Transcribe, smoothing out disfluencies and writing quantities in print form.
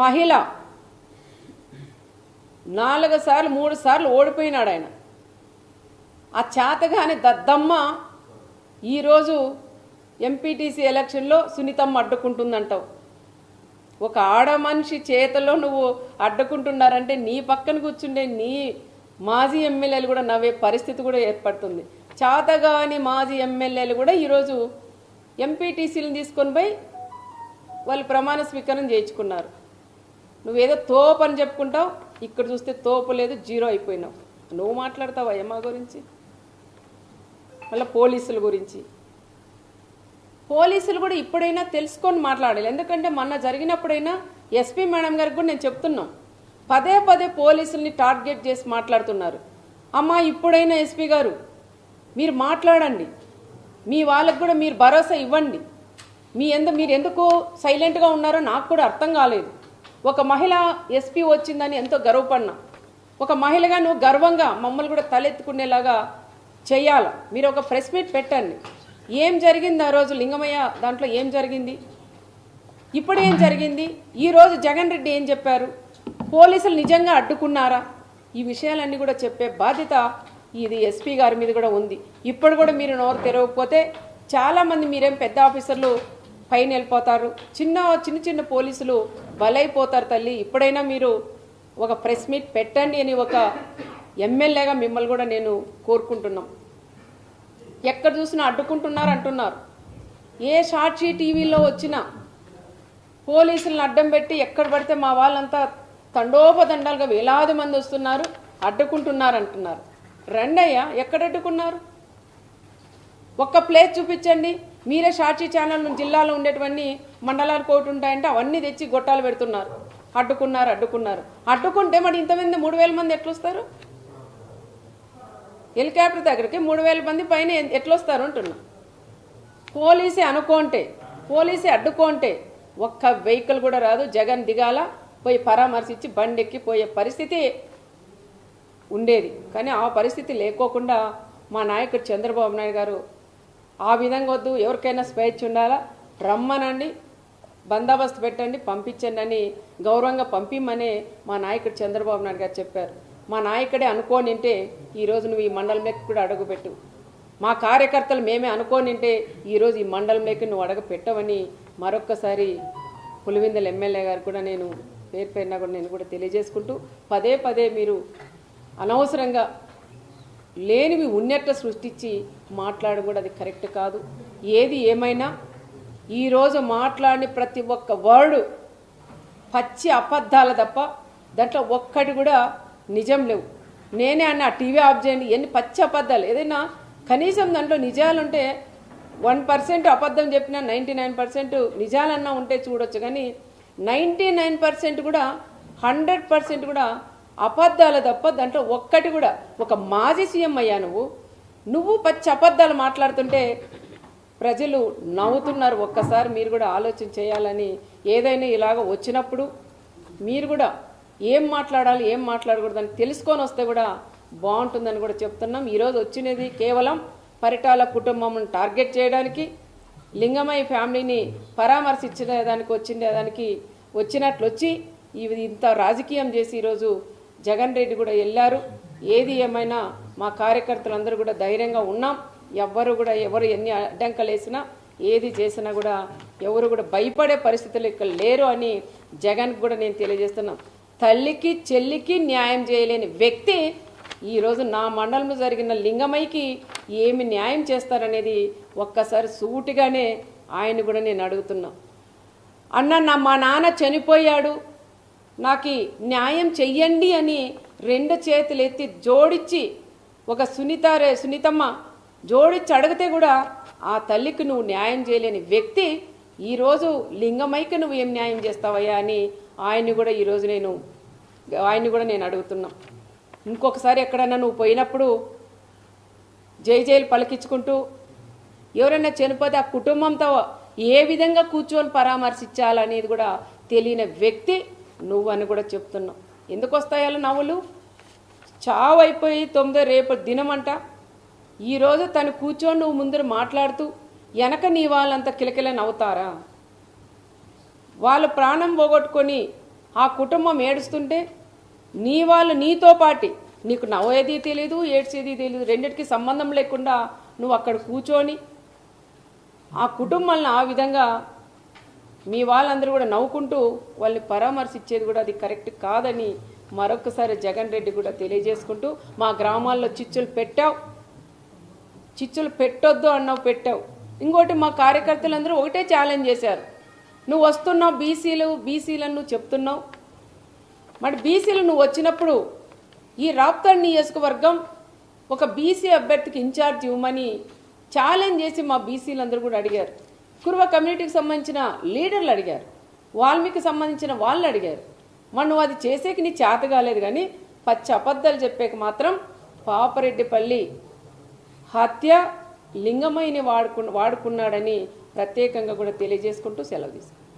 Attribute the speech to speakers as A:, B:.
A: మహిళ 4 సార్లు 3 సార్లు ఓడిపోయినాడు ఆయన. ఆ చేతగాని దద్దమ్మ ఈరోజు ఎంపీటీసీ ఎలక్షన్లో సునీతమ్మ అడ్డుకుంటుందంటావు. ఒక ఆడ మనిషి చేతలో నువ్వు అడ్డుకుంటున్నారంటే నీ పక్కన కూర్చుండే నీ మాజీ ఎమ్మెల్యేలు కూడా నవ్వే పరిస్థితి కూడా ఏర్పడుతుంది. చేతగాని మాజీ ఎమ్మెల్యేలు కూడా ఈరోజు ఎంపీటీసీలను తీసుకొని పోయి వాళ్ళు ప్రమాణ స్వీకారం చేయించుకున్నారు. నువ్వేదో తోపు అని చెప్పుకుంటావు, ఇక్కడ చూస్తే తోపు లేదు, జీరో అయిపోయినావు. నువ్వు మాట్లాడతావా మా గురించి? మళ్ళీ పోలీసుల గురించి. పోలీసులు కూడా ఇప్పుడైనా తెలుసుకొని మాట్లాడాలి. ఎందుకంటే మొన్న జరిగినప్పుడైనా ఎస్పీ మేడం గారికి కూడా నేను చెప్తున్నాం, పదే పదే పోలీసుల్ని టార్గెట్ చేసి మాట్లాడుతున్నారు. అమ్మా ఇప్పుడైనా ఎస్పీ గారు మీరు మాట్లాడండి, మీ వాళ్ళకు కూడా మీరు భరోసా ఇవ్వండి. మీరు ఎందుకు సైలెంట్గా ఉన్నారో నాకు కూడా అర్థం కాలేదు. ఒక మహిళ ఎస్పీ వచ్చిందని ఎంతో గర్వపడినా, ఒక మహిళగా నువ్వు గర్వంగా మమ్మల్ని కూడా తలెత్తుకునేలాగా చేయాల. మీరు ఒక ప్రెస్ మీట్ పెట్టండి. ఏం జరిగింది ఆ రోజు లింగమయ్య దాంట్లో ఏం జరిగింది, ఇప్పుడు ఏం జరిగింది, ఈరోజు జగన్ రెడ్డి ఏం చెప్పారు, పోలీసులు నిజంగా అడ్డుకున్నారా, ఈ విషయాలన్నీ కూడా చెప్పే బాధ్యత ఇది ఎస్పీ గారి మీద కూడా ఉంది. ఇప్పుడు కూడా మీరు నోరు తెరవకపోతే చాలామంది మీరేం పెద్ద ఆఫీసర్లు పైన వెళ్ళిపోతారు, చిన్న పోలీసులు బలైపోతారు. తల్లి ఇప్పుడైనా మీరు ఒక ప్రెస్ మీట్ పెట్టండి అని ఒక ఎమ్మెల్యేగా మిమ్మల్ని కూడా నేను కోరుకుంటున్నాం. ఎక్కడ చూసినా అడ్డుకుంటున్నారు అంటున్నారు. ఏ సాక్షి టీవీలో వచ్చినా పోలీసులను అడ్డం పెట్టి ఎక్కడ పడితే మా వాళ్ళంతా తండోపదండాలుగా వేలాది మంది వస్తున్నారు, అడ్డుకుంటున్నారు అంటున్నారు. రండయ్యా, ఎక్కడ అడ్డుకున్నారు? ఒక్క ప్లేస్ చూపించండి. మీరే సాక్షి ఛానల్ జిల్లాలో ఉండేటువంటి మండలాలు కోటి ఉంటాయంటే అవన్నీ తెచ్చి గొట్టాలు పెడుతున్నారు. అడ్డుకున్నారు. అడ్డుకుంటే మరి ఇంతమంది 3000 మంది ఎట్లొస్తారు? హెలికాప్టర్ దగ్గరికి 3000 మంది పైన ఎట్లొస్తారు అంటున్నా. పోలీసే అడ్డుకుంటే ఒక్క వెహికల్ కూడా రాదు. జగన్ దిగాల, పోయి పరామర్శించి బండెక్కి పోయే పరిస్థితి ఉండేది. కానీ ఆ పరిస్థితి లేకోకుండా మా నాయకుడు చంద్రబాబు నాయుడు గారు ఆ విధంగా వద్దు, ఎవరికైనా స్వేచ్ఛ ఉండాలా, రమ్మనండి, బందోబస్తు పెట్టండి, పంపించండి అని గౌరవంగా పంపిమ్మని మా నాయకుడు చంద్రబాబు నాయుడు గారు చెప్పారు. మా నాయకుడే అనుకోనింటే ఈరోజు నువ్వు ఈ మండలంలోకి కూడా అడుగుపెట్టు. మా కార్యకర్తలు మేమే అనుకోనింటే ఈరోజు ఈ మండలంలోకి నువ్వు అడుగు పెట్టవని మరొక్కసారి పులివెందుల ఎమ్మెల్యే గారు కూడా నేను పేరుపైన కూడా నేను కూడా తెలియజేసుకుంటూ, పదే మీరు అనవసరంగా లేనివి ఉన్నట్టు సృష్టించి మాట్లాడడం కూడా అది కరెక్ట్ కాదు. ఏది ఏమైనా ఈరోజు మాట్లాడిన ప్రతి ఒక్క వర్డు పచ్చి అబద్ధాలు తప్ప దాంట్లో ఒక్కటి కూడా నిజం లేవు. నేనే అన్న టీవీ ఆఫ్ చేయండి, ఎన్ని పచ్చి అబద్ధాలు. ఏదైనా కనీసం దాంట్లో నిజాలుంటే 1% అబద్ధం చెప్పినా 99% నిజాలన్నా ఉంటే చూడొచ్చు. కానీ 99% కూడా 100% కూడా అబద్ధాలు తప్ప దాంట్లో ఒక్కటి కూడా. ఒక మాజీ సీఎం అయ్యా నువ్వు పచ్చి అబద్ధాలు మాట్లాడుతుంటే ప్రజలు నవ్వుతున్నారు. ఒక్కసారి మీరు కూడా ఆలోచన చేయాలని, ఏదైనా ఇలాగ వచ్చినప్పుడు మీరు కూడా ఏం మాట్లాడాలి ఏం మాట్లాడకూడదని తెలుసుకొని వస్తే కూడా బాగుంటుందని కూడా చెప్తున్నాం. ఈరోజు వచ్చినది కేవలం పరిటాల కుటుంబం టార్గెట్ చేయడానికి, లింగమయ్య ఫ్యామిలీని పరామర్శించడానికి వచ్చినట్లు వచ్చి ఇంత రాజకీయం చేసి ఈరోజు జగన్ రెడ్డి కూడా వెళ్ళారు. ఏది ఏమైనా మా కార్యకర్తలందరూ కూడా ధైర్యంగా ఉన్నాం. ఎవరు ఎన్ని అడ్డంకలు వేసినా ఏది చేసినా కూడా ఎవరు కూడా భయపడే పరిస్థితులు ఇక్కడ లేరు అని జగన్కి కూడా నేను తెలియజేస్తున్నాం. తల్లికి చెల్లికి న్యాయం చేయలేని వ్యక్తి ఈరోజు నా మండలంలో జరిగిన లింగమయ్యకి ఏమి న్యాయం చేస్తారనేది ఒక్కసారి సూటిగానే ఆయన కూడా నేను అడుగుతున్నా. అన్న మా నాన్న చనిపోయాడు, నాకు న్యాయం చెయ్యండి అని 2 చేతులు ఎత్తి జోడించి ఒక సునీతమ్మ జోడించి అడిగితే కూడా ఆ తల్లికి నువ్వు న్యాయం చేయలేని వ్యక్తి ఈరోజు లింగమయ్యకి నువ్వు ఏం న్యాయం చేస్తావయ్యా అని ఆయన్ని కూడా నేను అడుగుతున్నా. ఇంకొకసారి ఎక్కడన్నా నువ్వు పోయినప్పుడు జైలు పలికించుకుంటూ ఎవరైనా చనిపోతే ఆ కుటుంబంతో ఏ విధంగా కూర్చొని పరామర్శించాలనేది కూడా తెలియని వ్యక్తి నువ్వని కూడా చెప్తున్నావు. ఎందుకు వస్తాయాలో నవ్వులు? చావు అయిపోయి 9 రేపు దినమంట. ఈరోజు తను కూర్చొని నువ్వు ముందర మాట్లాడుతూ వెనక నీ వాళ్ళంతా కిలకిల నవ్వుతారా? వాళ్ళు ప్రాణం పోగొట్టుకొని ఆ కుటుంబం ఏడుస్తుంటే నీ వాళ్ళు నీతో పాటి నీకు నవ్వేది తెలియదు ఏడ్చేది తెలియదు, రెండిటికి సంబంధం లేకుండా నువ్వు అక్కడ కూర్చొని ఆ కుటుంబాలను ఆ విధంగా మీ వాళ్ళందరూ కూడా నవ్వుకుంటూ వాళ్ళని పరామర్శించేది కూడా అది కరెక్ట్ కాదని మరొకసారి జగన్ రెడ్డి కూడా తెలియజేసుకుంటూ, మా గ్రామాల్లో చిచ్చులు పెట్టావు, చిచ్చులు పెట్టొద్దు అన్నావు, పెట్టావు. ఇంకోటి మా కార్యకర్తలందరూ ఒకటే ఛాలెంజ్ చేశారు, నువ్వు వస్తున్నావు బీసీలను నువ్వు చెప్తున్నావు, మరి బీసీలు నువ్వు వచ్చినప్పుడు ఈ రాప్తాడ్ నియోజకవర్గం ఒక బీసీ అభ్యర్థికి ఇన్ఛార్జ్ ఇవ్వమని ఛాలెంజ్ చేసి మా బీసీలందరూ కూడా అడిగారు. కురువ కమ్యూనిటీకి సంబంధించిన లీడర్లు అడిగారు, వాల్మీకి సంబంధించిన వాళ్ళు అడిగారు. మరి నువ్వు అది చేసేకి నీ చేత కాలేదు, కానీ పచ్చి అబద్ధాలు చెప్పేకి మాత్రం పాపరెడ్డిపల్లి హత్య లింగమయ్యని వాడుకున్నాడని ప్రత్యేకంగా కూడా తెలియజేసుకుంటూ సెలవు తీసుకున్నాను.